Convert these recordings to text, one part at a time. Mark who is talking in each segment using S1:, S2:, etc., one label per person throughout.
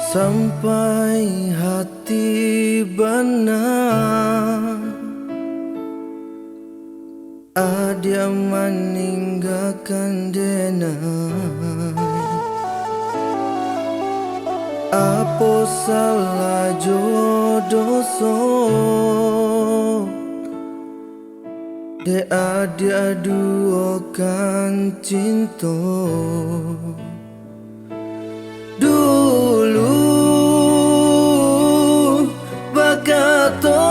S1: Sampai hati benar ada meninggalkan denai. Apa salah jodoh so de ada dua kan cinta. Dulu bakato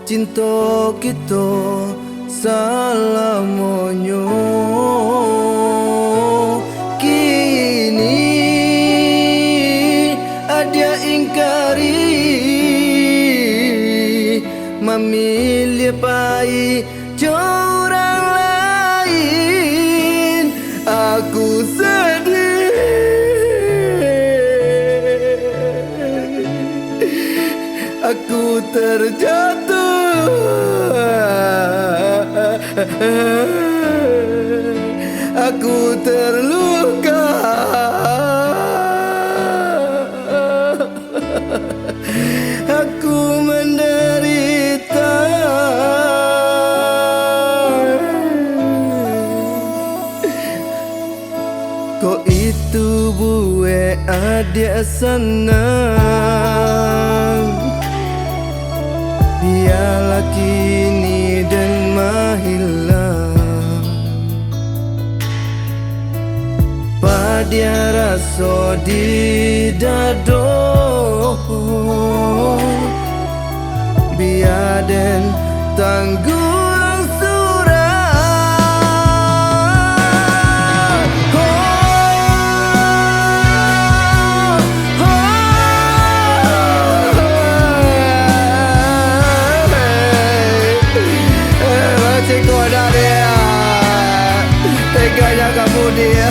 S1: cinta kita salamonyo. Kini ada ingkari memilih pai orang lain. Aku sedih, aku terjatuh, aku terluka. Aku menderita. Kok itu bue adik senang, biarlah kini dan menghilang. Pada rasa di dado, biar dan tangguh. Teganya kamu dia,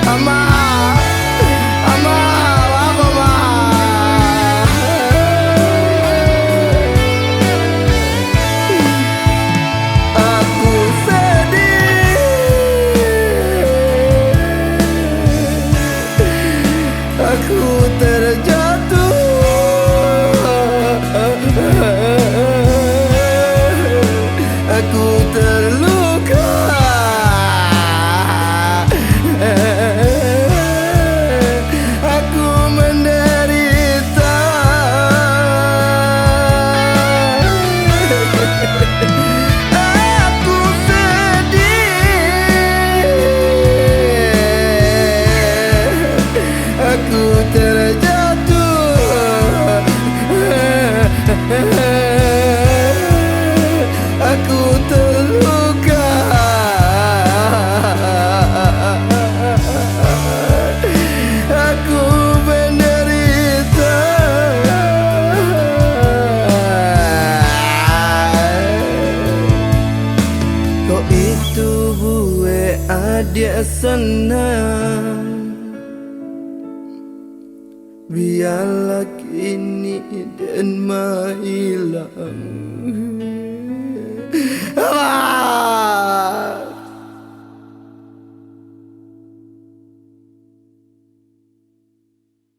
S1: ama, ama, apa ma? Aku sedih, aku terjatuh. Aku terluka, aku menderita. Aku sedih, aku terjatuh. Aku terluka, aku menderita. Kok itu bue adik senang, biarlah kini dan menghilang.